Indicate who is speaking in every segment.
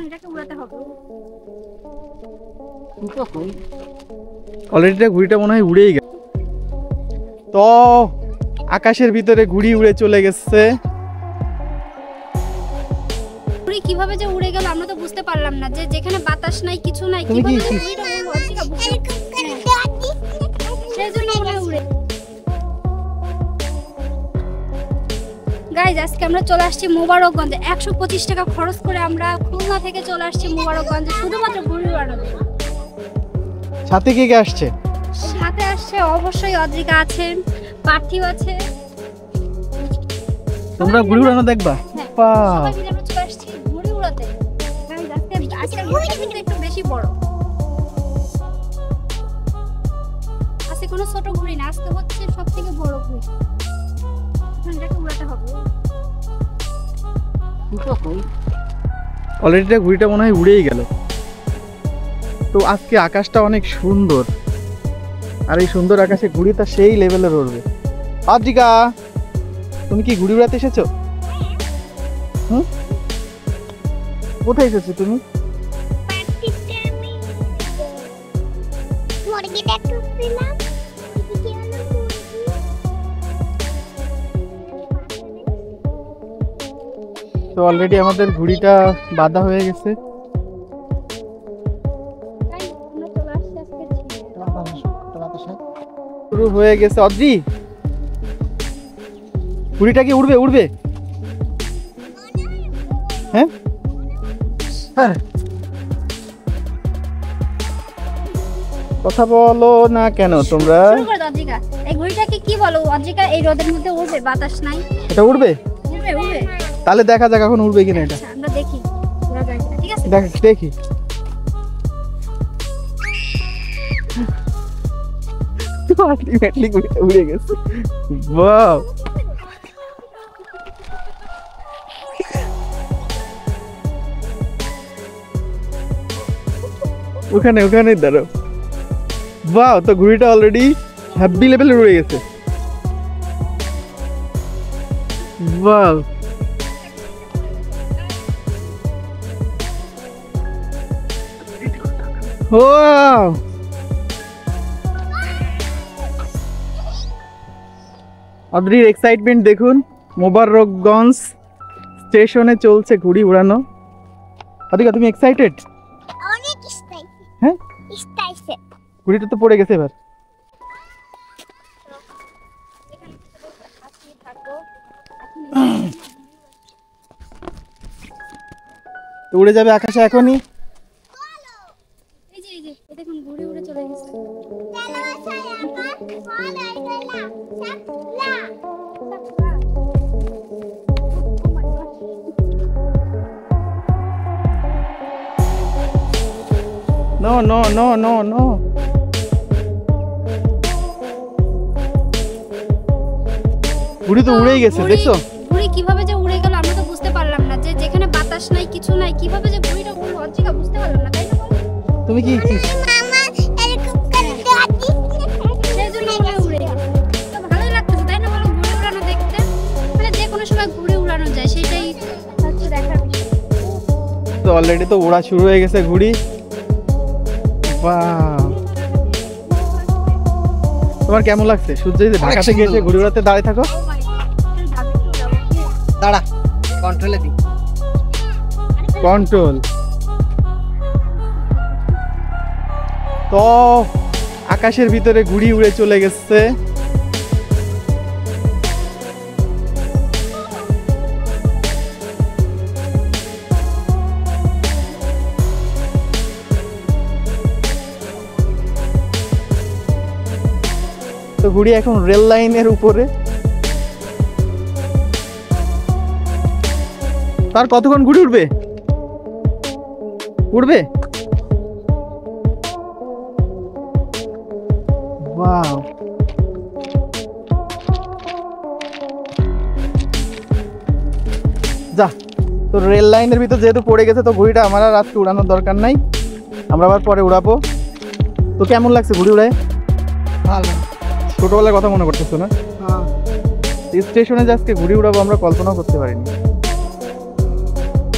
Speaker 1: এটাকে উড়াতে হবে।
Speaker 2: অলরেডি ঘুড়িটা মনে হয় উড়েই গেছে। তো আকাশের ভিতরে ঘুড়ি উড়ে চলে গেছে।
Speaker 1: ঘুড়ি কিভাবে যে উড়ে গেল আমরা তো বুঝতে পারলাম না, যে যেখানে বাতাস নাই কিছু নাই কিভাবে যে ঘুড়িটা উড়লো অদ্রিকা বুঝতে সেজন্য মনে হয় উড়ে। গাইজ আজকে আমরা চলে আসছি মোবারকগঞ্জে। 125 টাকা খরচ করে আমরা খুলনা থেকে চলে আসছি মোবারকগঞ্জে শুধুমাত্র ঘুড়ি উড়ানোর জন্য।
Speaker 2: সাথে কে কে আসছে?
Speaker 1: সাথে আসছে অবশ্যই অদ্রিকা আছেন, পার্থিব আছে।
Speaker 2: তোমরা ঘুড়ি উড়ানো দেখবা?
Speaker 1: সবাই মিলে আমরা চলে আসছি ঘুড়ি উড়াতে। গাইজ আজকে ঘুড়িটা কিন্তু একটু বেশি বড়, আজকে কোনো ছোট ঘুড়ি না, আজকে হচ্ছে সবথেকে বড় ঘুড়ি। এটাকে উড়াতে হবে।
Speaker 2: অলরেডি ঘুড়িটা মনে হয় উড়েই গেল। তো আজকে আকাশটা অনেক সুন্দর, আর এই সুন্দর আকাশে ঘুড়িটা সেই লেভেলের উড়বে। অদ্রিকা, তুমি কি ঘুড়ি উড়াতে এসেছো? হুম, কোথায় এসেছো তুমি? তো অলরেডি আমাদের ঘুড়িটা বাঁধা হয়ে গেছে। শুরু হয়ে গেছে। অদ্রি, ঘুড়িটা কি উড়বে? উড়বে? হ্যাঁ হ্যাঁ, কথা বলো না কেন তোমরা?
Speaker 1: এই ঘুড়িটাকে কি বলো অদ্রিকা? এই রোদের মধ্যে উড়বে, বাতাস নাই,
Speaker 2: এটা উড়বে?
Speaker 1: উড়বে উড়বে।
Speaker 2: তাহলে দেখা যাক এখন উড়বে কিনা এটা।
Speaker 1: আমরা দেখি, ঠিক আছে
Speaker 2: দেখি। আলটিমেটলি ঘুড়িটা উড়ে গেছে। ওয়াও, ওখানে দাঁড়াও। ওয়াও, তো ঘুড়িটা অলরেডি হ্যাপি লেভেলে উড়ে গেছে। ওয়াও, ওয়াও, অদ্রির এক্সাইটমেন্ট দেখুন। মোবারকগঞ্জ স্টেশনে চলছে ঘুড়ি উড়ানো। অদ্রিকা, তুমি এক্সাইটেড?
Speaker 1: অনেক এক্সাইটেড।
Speaker 2: হ্যাঁ,
Speaker 1: এক্সাইটেড।
Speaker 2: ঘুড়িটা তো পড়ে গেছে এবার। তো উড়ে যাবে আকাশে এখনই।
Speaker 1: এই যে দেখুন ঘুড়ি উড়ে চলে গেছে।
Speaker 2: No no no no no, ঘুড়ি তো উড়েই গেছে, দেখছো?
Speaker 1: ঘুড়ি কিভাবে যে উড়ে গেল আমরা তো বুঝতে পারলাম না, যে যেখানে বাতাস নাই কিছু নাই কিভাবে যে ঘুড়িটা উড়লো অদ্রিকা বুঝতে পারলাম না, তাই না?
Speaker 2: তুমি কি
Speaker 1: মামা এরকম করে দাদি সেজন্য মনে হয় উড়ে গেল। তো ভালোই লাগতেছে তাই না বলো ঘুড়ি উড়ানো দেখতে? মানে যে কোনো সময় ঘুড়ি উড়ানো যায়, সেটাই হচ্ছে দেখার বিষয়।
Speaker 2: তো অলরেডি তো উড়া শুরু হয়ে গেছে ঘুড়ি। বাহ, তোমার কেমন লাগছে? সূর্য যে ঢাকা থেকে এসে ঘুড়ি উড়াতে দাঁড়িয়ে থাকো।
Speaker 3: দাঁড়া, কন্ট্রোলে দি।
Speaker 2: কন্ট্রোল। তো আকাশের ভিতরে ঘুড়ি উড়ে চলে গেছে। তো ঘুড়ি এখন রেল লাইনের উপরে। তার কতক্ষণ ঘুড়ি উঠবে? উঠবে? ওয়াও, যা। তো রেল লাইনের ভিতর যেহেতু পড়ে গেছে, তো ঘুড়িটা আমার আর আজকে উড়ানোর দরকার নাই, আমরা আবার পরে উড়াবো। তো কেমন লাগছে ঘুড়ি উড়ায়?
Speaker 3: ভালো।
Speaker 2: ছোটবেলার কথা মনে করতেছো না?
Speaker 3: হ্যাঁ,
Speaker 2: স্টেশনে যে আজকে ঘুড়ি উড়াবো আমরা কল্পনাও করতে পারিনি।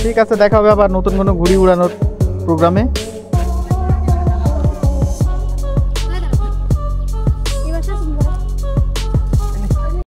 Speaker 2: ঠিক আছে, দেখা হবে আবার নতুন কোনো ঘুড়ি উড়ানোর প্রোগ্রামে।